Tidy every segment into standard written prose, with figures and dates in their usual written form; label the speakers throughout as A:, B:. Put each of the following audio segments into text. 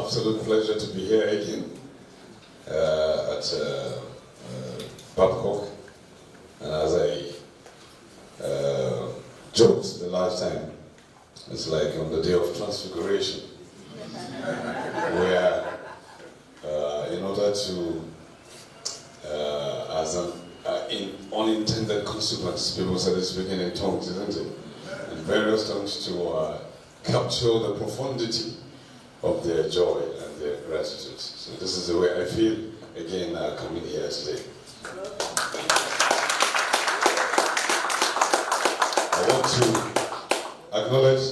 A: absolute pleasure to be here again at Babcock. And as I joked the last time, it's like on the day of transfiguration, where in order to, as an unintended consequence, people started speaking in tongues, isn't it? In various tongues to capture the profundity of their joy and their gratitude. So this is the way I feel, again, coming here today. I want to acknowledge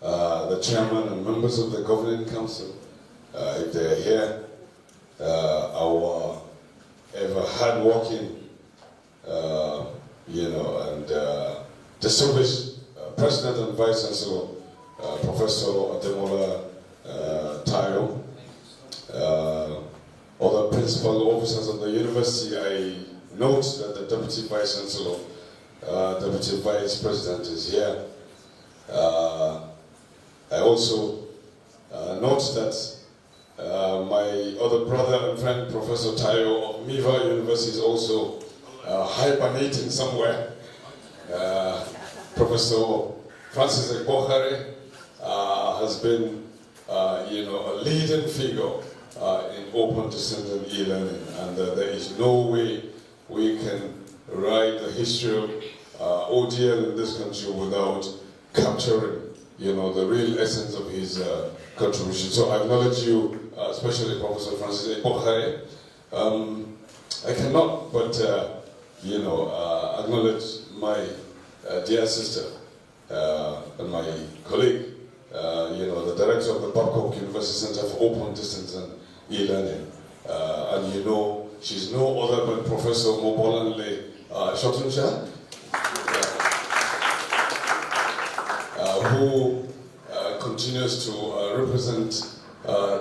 A: the chairman and members of the governing council, if they're here, our ever hard-working, and distinguished President and Vice Chancellor, Professor Ademola Tayo, other principal officers of the university. I note that the Deputy Vice Chancellor, Deputy Vice President is here. I also note that my other brother and friend, Professor Tayo of Miva University, is also hibernating somewhere. Professor Francis Ekbohare has been, a leading figure in open distance and e-learning, and there is no way we can write the history of ODL in this country without capturing, the real essence of his contribution. So I acknowledge you, especially Professor Francis Ekbohare. I cannot but, acknowledge my dear sister and my colleague, the director of the Babcock University Center for Open Distance and E-Learning. And she's no other than Professor Mobolanle Shotunsha, who continues to represent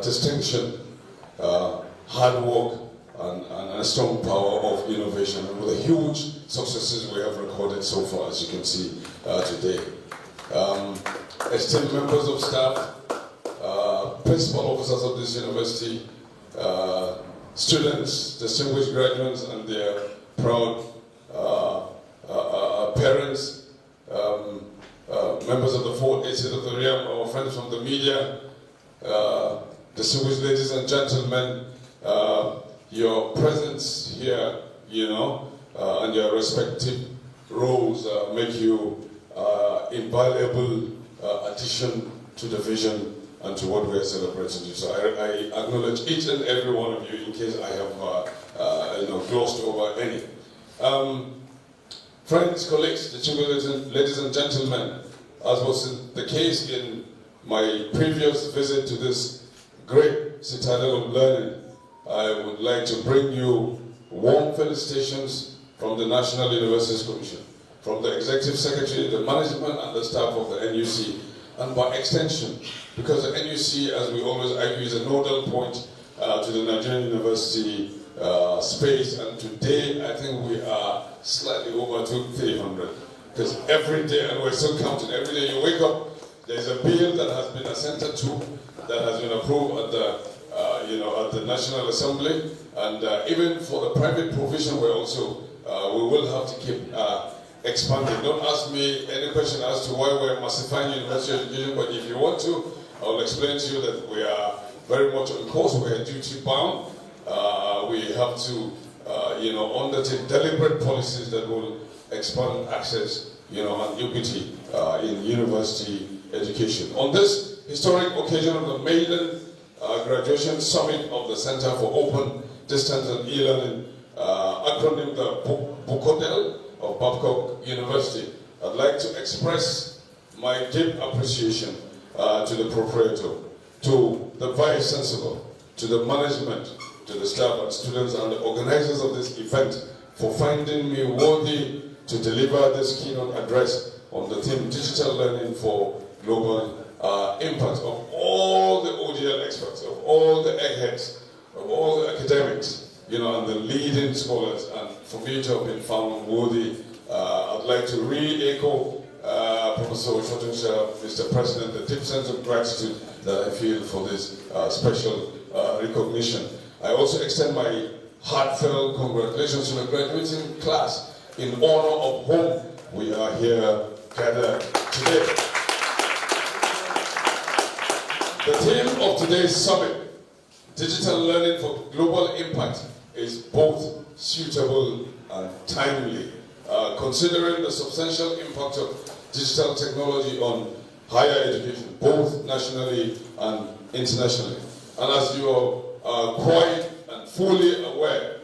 A: distinction, hard work, and a strong power of innovation, and with the huge successes we have recorded so far, as you can see today. Esteemed members of staff, principal officers of this university, students, distinguished graduates, and their proud parents, members of the fourth estate of the realm, our friends from the media, distinguished ladies and gentlemen, your presence here, and your respective roles make you invaluable addition to the vision and to what we are celebrating. So I acknowledge each and every one of you in case I have glossed over any. Friends, colleagues, ladies and gentlemen, as was the case in my previous visit to this great citadel of learning, I would like to bring you warm felicitations from the National Universities Commission, from the Executive Secretary, the management, and the staff of the NUC, and by extension, because the NUC, as we always argue, is a nodal point to the Nigerian University space, and today I think we are slightly over 300, because every day, and we're still counting, every day you wake up, there's a bill that has been assented to, that has been approved at the at the National Assembly, and even for the private provision, we're also we will have to keep expanding. Don't ask me any question as to why we're massifying university education, but if you want to, I will explain to you that we are very much on course. We are duty bound. We have to, undertake deliberate policies that will expand access, and equity in university education. On this historic occasion of the maiden Graduation Summit of the Center for Open Distance and E-Learning, acronym the BUCODeL of Babcock University, I'd like to express my deep appreciation to the proprietor, to the Vice Chancellor, to the management, to the staff and students and the organizers of this event for finding me worthy to deliver this keynote address on the theme Digital Learning for Global Impact, of all the ODL experts, of all the eggheads, of all the academics, and the leading scholars, and for me to have been found worthy, I'd like to re-echo Professor Oshotonsha, Mr. President, the deep sense of gratitude that I feel for this special recognition. I also extend my heartfelt congratulations to the graduating class in honor of whom we are here gathered today. The theme of today's summit, Digital Learning for Global Impact, is both suitable and timely, considering the substantial impact of digital technology on higher education, both nationally and internationally. And as you are quite and fully aware,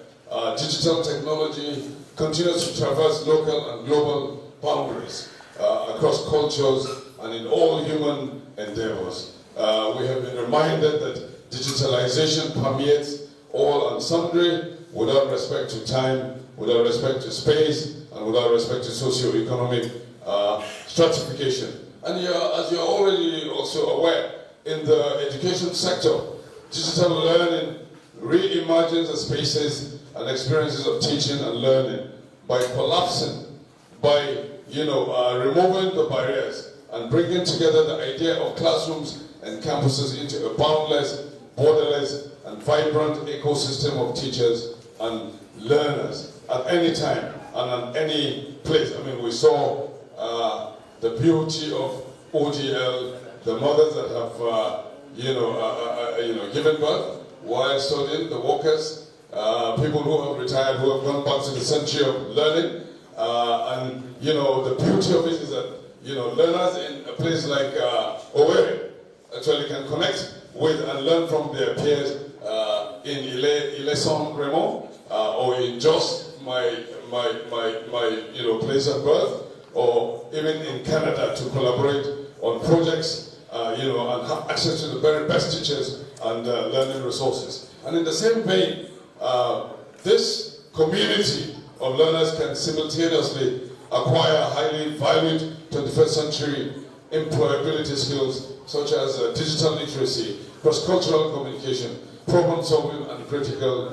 A: digital technology continues to traverse local and global boundaries across cultures and in all human endeavors. We have been reminded that digitalization permeates all and sundry without respect to time, without respect to space, and without respect to socio-economic stratification. And as you're already also aware, in the education sector, digital learning reimagines the spaces and experiences of teaching and learning by collapsing, by removing the barriers and bringing together the idea of classrooms and campuses into a boundless, borderless, and vibrant ecosystem of teachers and learners at any time and at any place. I mean, we saw the beauty of OGL, the mothers that have given birth while studying, the workers, people who have retired, who have gone back to the century of learning, and the beauty of it is that learners in a place like Owerri actually can connect with and learn from their peers in Ile-Son Remo or in Jos, my place of birth, or even in Canada to collaborate on projects, and have access to the very best teachers and learning resources. And in the same vein, this community of learners can simultaneously acquire highly valued 21st century employability skills such as digital literacy, cross-cultural communication, problem solving, and critical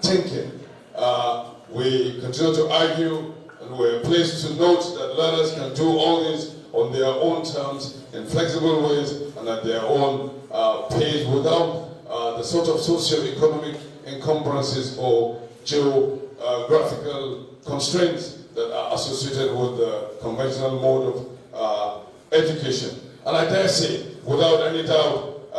A: thinking. We continue to argue, and we're pleased to note that learners can do all this on their own terms, in flexible ways, and at their own pace, without the sort of socio-economic encumbrances or geographical constraints that are associated with the conventional mode of education. And I dare say, without any doubt,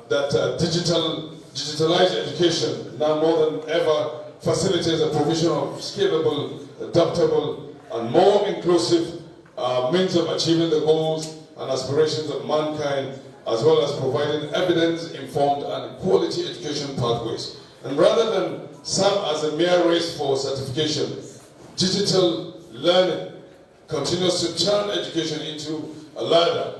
A: that digitalized education now more than ever facilitates the provision of scalable, adaptable, and more inclusive means of achieving the goals and aspirations of mankind, as well as providing evidence-informed and quality education pathways. And rather than serve as a mere race for certification, digital learning continues to turn education into a ladder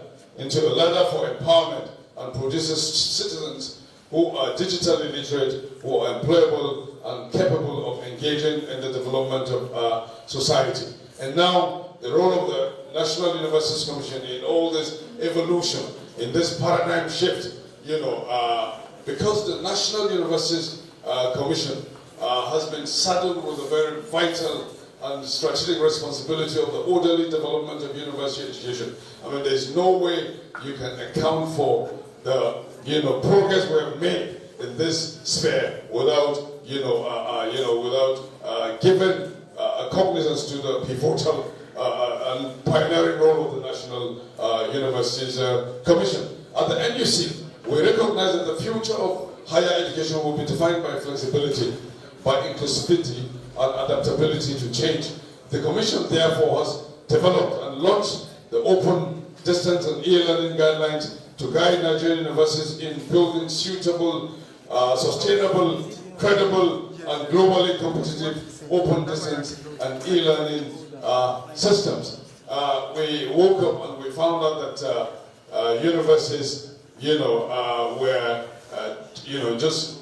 A: for empowerment, and produces citizens who are digitally literate, who are employable and capable of engaging in the development of society. And now, the role of the National Universities Commission in all this evolution, in this paradigm shift, because the National Universities Commission has been saddled with a very vital and strategic responsibility of the orderly development of university education. I mean, there's no way you can account for the progress we have made in this sphere without giving cognizance to the pivotal and pioneering role of the National Universities Commission. At the NUC, we recognize that the future of higher education will be defined by flexibility, by inclusivity, and adaptability to change. The Commission, therefore, has developed and launched the open distance and e-learning guidelines to guide Nigerian universities in building suitable, sustainable, credible, and globally competitive open distance and e-learning systems. We woke up and we found out that universities, were, just,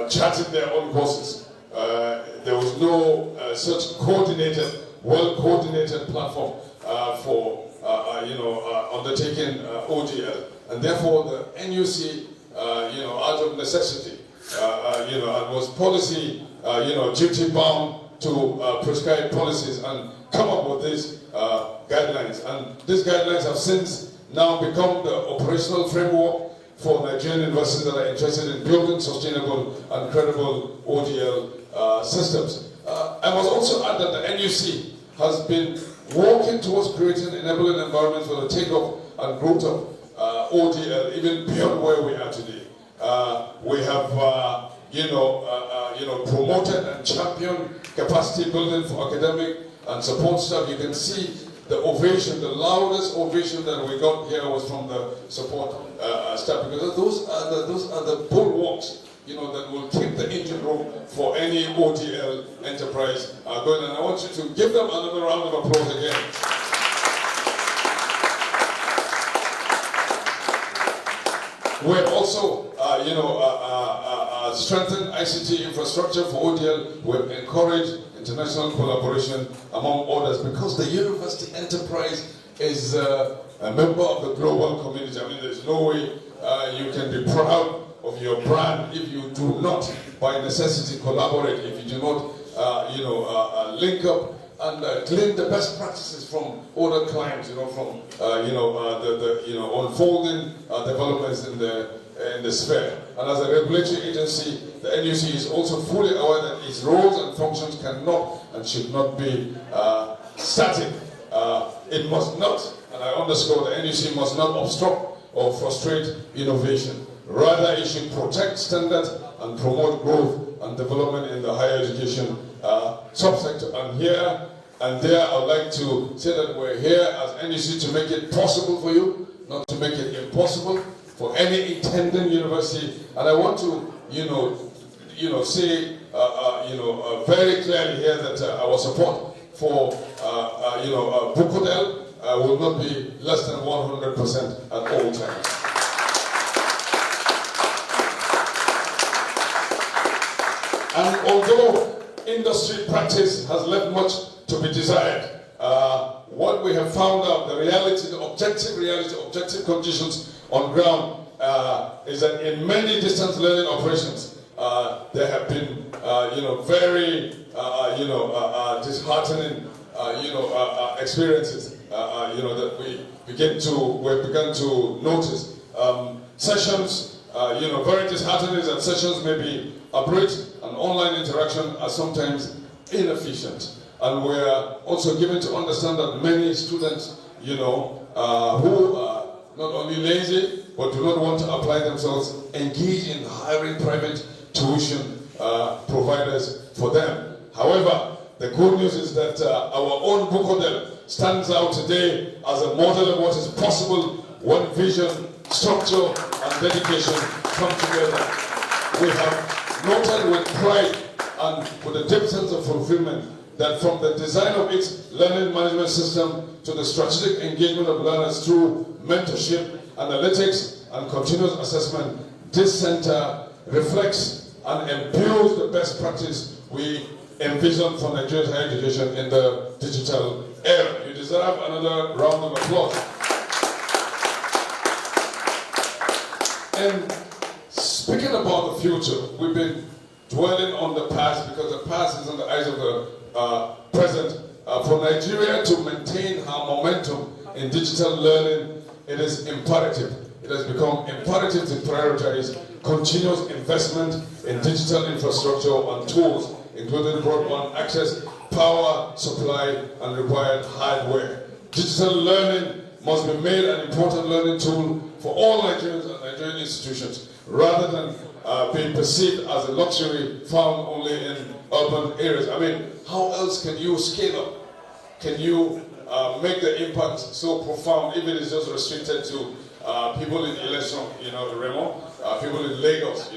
A: charting their own courses. There was no such coordinated, well-coordinated platform for undertaking OGL, and therefore the NUC, out of necessity, and was policy, duty-bound to prescribe policies and come up with these guidelines. And these guidelines have since now become the operational framework for Nigerian universities that are interested in building sustainable and credible ODL systems. I must also add that the NUC has been working towards creating enabling environments for the takeoff and growth of ODL, even beyond where we are today. We have, promoted and championed capacity building for academic and support staff. You can see the ovation, the loudest ovation that we got here was from the support staff, because those are the bulwarks, that will keep the engine room for any ODL enterprise going. And I want you to give them another round of applause again. We have also, strengthened ICT infrastructure for ODL. We have encouraged international collaboration among others, because the university enterprise is a member of the global community. I mean, there's no way you can be proud of your brand if you do not, by necessity, collaborate, if you do not, link up and glean the best practices from other clients, from the unfolding developments in the sphere. And as a regulatory agency, the NUC is also fully aware that its roles and functions cannot and should not be static. It must not, and I underscore, the NUC must not obstruct or frustrate innovation. Rather, it should protect standards and promote growth and development in the higher education subsector. And here and there, I would like to say that we're here as NUC to make it possible for you, not to make it impossible for any intending university. And I want to, say, very clearly here that our support for, BUCODeL will not be less than 100% at all times. And although industry practice has left much to be desired, what we have found out, the reality, the objective reality, objective conditions on ground is that in many distance learning operations, there have been, very, disheartening, experiences, that we've begun to notice. Sessions, very disheartening, and sessions may be abridged, and online interaction are sometimes inefficient. And we're also given to understand that many students, who are not only lazy, but do not want to apply themselves, engage in hiring private tuition providers for them. However, the good news is that our own BUCODeL stands out today as a model of what is possible when vision, structure, and dedication come together. We have noted with pride and with a deep sense of fulfillment that from the design of its learning management system to the strategic engagement of learners through mentorship, analytics, and continuous assessment, this center reflects and imbues the best practice we envision for Nigeria's higher education in the digital era. You deserve another round of applause. And speaking about the future, we've been dwelling on the past because the past is in the eyes of the present. For Nigeria to maintain her momentum in digital learning, it is imperative. It has become imperative to prioritize continuous investment in digital infrastructure and tools, including broadband access, power supply, and required hardware. Digital learning must be made an important learning tool for all Nigerians and Nigerian institutions, rather than being perceived as a luxury found only in urban areas. I mean, how else can you scale up? Can you make the impact so profound if it is just restricted to people in election, Remo, people in Lagos,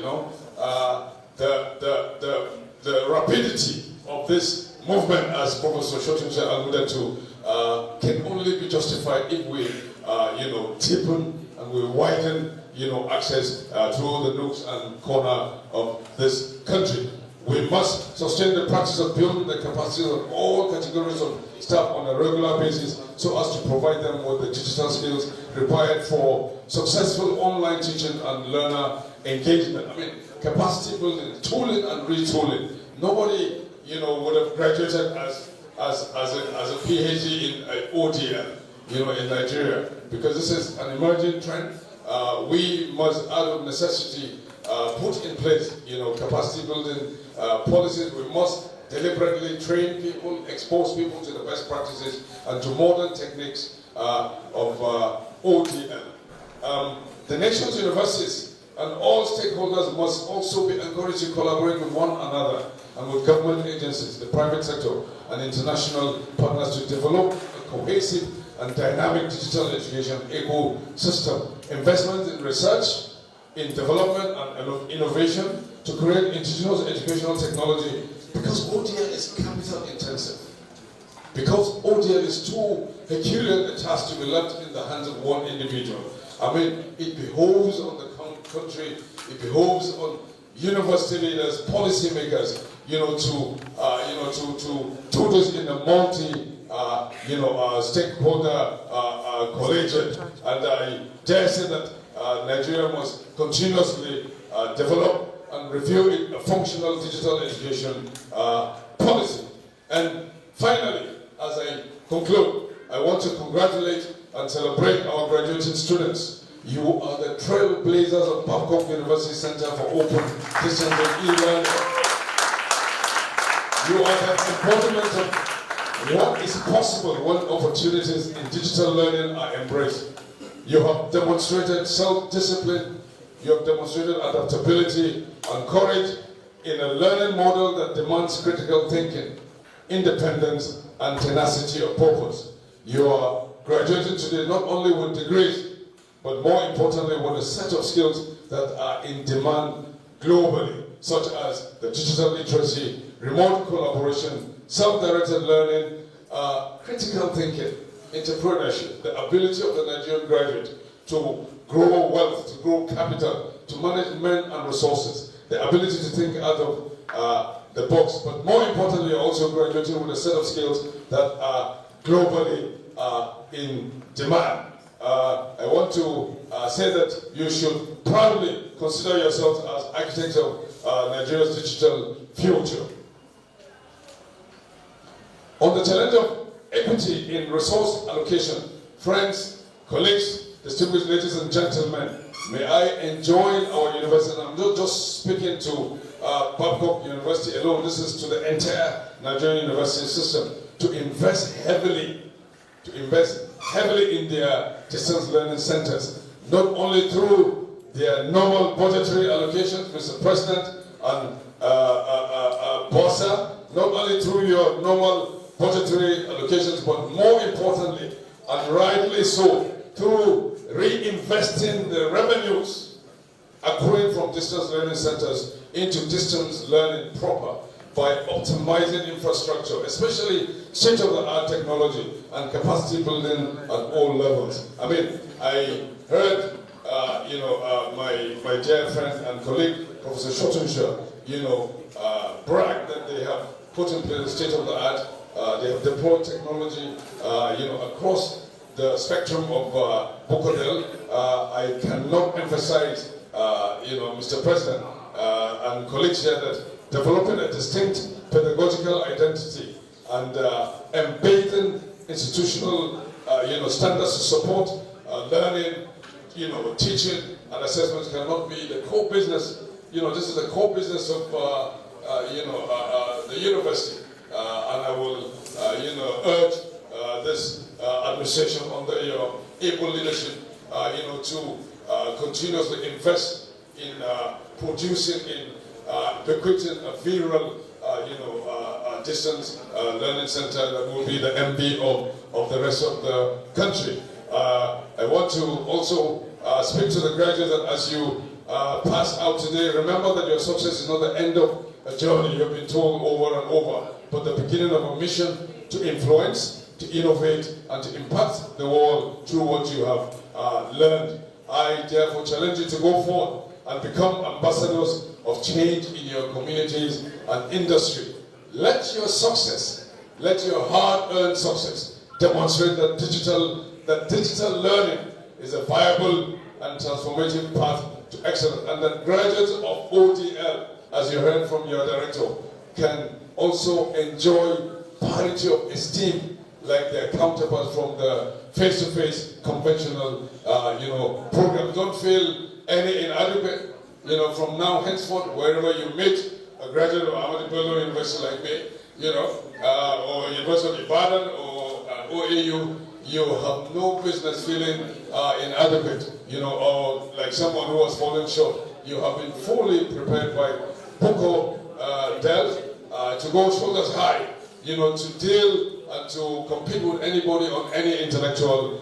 A: the rapidity of this movement, as Professor Shotunse alluded to, can only be justified if we, deepen and we widen, access through the nooks and corners of this country. We must sustain the practice of building the capacity of all categories of staff on a regular basis so as to provide them with the digital skills required for successful online teaching and learner engagement. I mean, capacity building, tooling and retooling. Nobody, would have graduated as as a PhD in ODL, in Nigeria, because this is an emerging trend. We must, out of necessity, put in place, capacity building policies. We must deliberately train people, expose people to the best practices and to modern techniques of ODL. The nation's universities and all stakeholders must also be encouraged to collaborate with one another and with government agencies, the private sector, and international partners to develop a cohesive and dynamic digital education ecosystem. Investment in research, in development and innovation to create indigenous educational technology, because ODL is capital intensive. Because ODL is too peculiar a task to be left in the hands of one individual. I mean, it behoves on the country, it behoves on university leaders, policymakers, to do this in a stakeholder collegiate. And I dare say that Nigeria must continuously develop and review a functional digital education policy. And finally, as I conclude, I want to congratulate and celebrate our graduating students. You are the trailblazers of Babcock University Center for Open Distance and E-Learning. You are the embodiment of what is possible when opportunities in digital learning are embraced. You have demonstrated self-discipline, you have demonstrated adaptability and courage in a learning model that demands critical thinking, independence, and tenacity of purpose. You are graduating today not only with degrees, but more importantly with a set of skills that are in demand globally, such as the digital literacy, remote collaboration, self-directed learning, critical thinking, entrepreneurship, the ability of the Nigerian graduate to grow wealth, to grow capital, to manage men and resources, the ability to think out of the box, but more importantly also graduating with a set of skills that are globally in demand. I want to say that you should proudly consider yourselves as architects of Nigeria's digital future. On the challenge of equity in resource allocation, friends, colleagues, distinguished ladies and gentlemen, may I enjoin our university, and I'm not just speaking to Babcock University alone, this is to the entire Nigerian university system, to invest heavily in their distance learning centers, not only through their normal budgetary allocations, Mr. President and BOSA, not only through your normal budgetary allocations, but more importantly, and rightly so, through reinvesting the revenues accruing from distance learning centers into distance learning proper by optimizing infrastructure, especially state-of-the-art technology and capacity building at all levels. I mean, I heard, my dear friend and colleague, Professor Shotenshaw, brag that they have put in place state-of-the-art. They have deployed technology, across the spectrum of BUCODeL. I cannot emphasize, Mr. President and colleagues here, that developing a distinct pedagogical identity and embedding institutional, standards to support learning, teaching and assessment cannot be the core business. This is the core business of, the university. And I will, urge this administration under your able leadership, to continuously invest in producing, in bequeathing a virile, distance learning center that will be the MB of the rest of the country. I want to also speak to the graduates that as you pass out today, remember that your success is not the end of a journey you have been told over and over, but the beginning of a mission to influence, to innovate, and to impact the world through what you have learned. I therefore challenge you to go forward and become ambassadors of change in your communities and industry. Let your success, let your hard-earned success demonstrate that digital learning is a viable and transformative path to excellence, and that graduates of ODL, as you heard from your director, can also enjoy parity of esteem like their counterparts from the face-to-face conventional, program. Don't feel any inadequate. From now henceforth, wherever you meet a graduate of Ahmadu Bello University like me, or University of Ibadan or OAU, you have no business feeling inadequate, or like someone who has fallen short. You have been fully prepared by BUCODeL to go shoulders high, to deal and to compete with anybody on any intellectual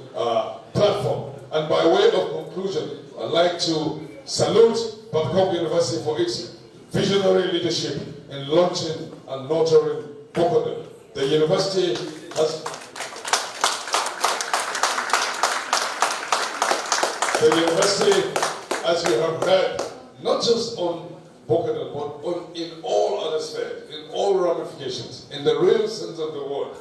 A: platform. And by way of conclusion, I'd like to salute Babcock University for its visionary leadership in launching and nurturing BUCODeL. The university has as you have heard, not just on BUCODeL, but in all other spheres, in all ramifications, in the real sense of the word,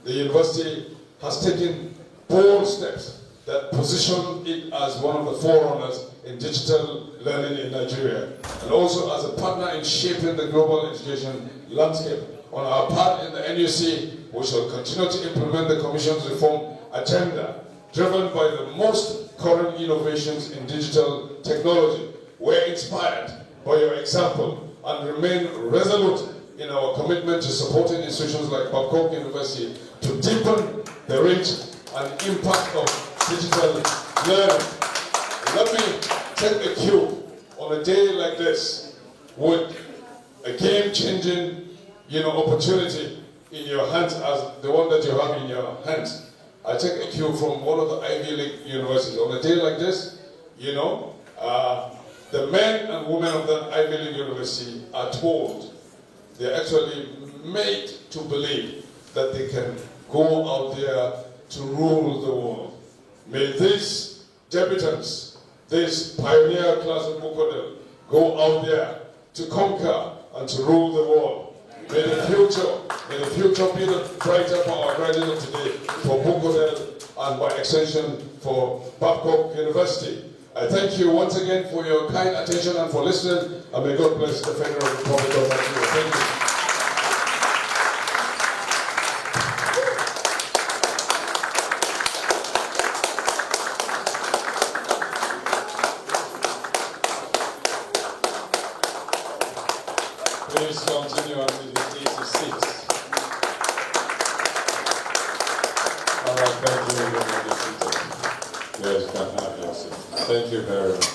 A: the university has taken bold steps that position it as one of the forerunners in digital learning in Nigeria, and also as a partner in shaping the global education landscape. On our part in the NUC, we shall continue to implement the Commission's reform agenda, driven by the most current innovations in digital technology. We're inspired by your example and remain resolute in our commitment to supporting institutions like Babcock University to deepen the reach and impact of digital learning. Let me take a cue on a day like this with a game-changing opportunity in your hands as the one that you have in your hands. I take a cue from one of the Ivy League universities. On a day like this, the men and women of that Ivy League university are told, they're actually made to believe that they can go out there to rule the world. May these debutants, this pioneer class of BUCODeL, go out there to conquer and to rule the world. May the future be the brighter for our graduates today, for BUCODeL, and by extension for Babcock University. I thank you once again for your kind attention and for listening, and may God bless the Federal Republic of Nigeria. Thank you.
B: Please continue until you take your seats. All right, thank you. Yes, you can have your seat. Thank you very much.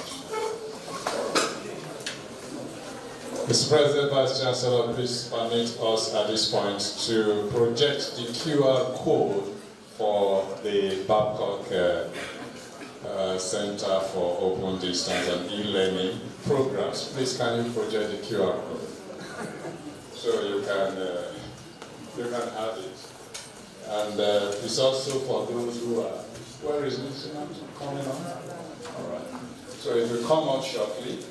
B: Mr. President, Vice Chancellor, please permit us at this point to project the QR code for the Babcock Center for Open Distance and E-Learning Programs. Please, can you project the QR code? So you can have it. And it's also for those who are, where is it coming on? All right. So it will come on shortly.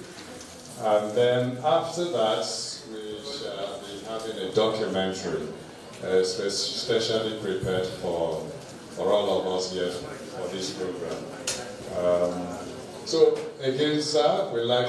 B: And then after that, we shall be having a documentary, specially prepared for all of us here for this program. So again, sir, we'd like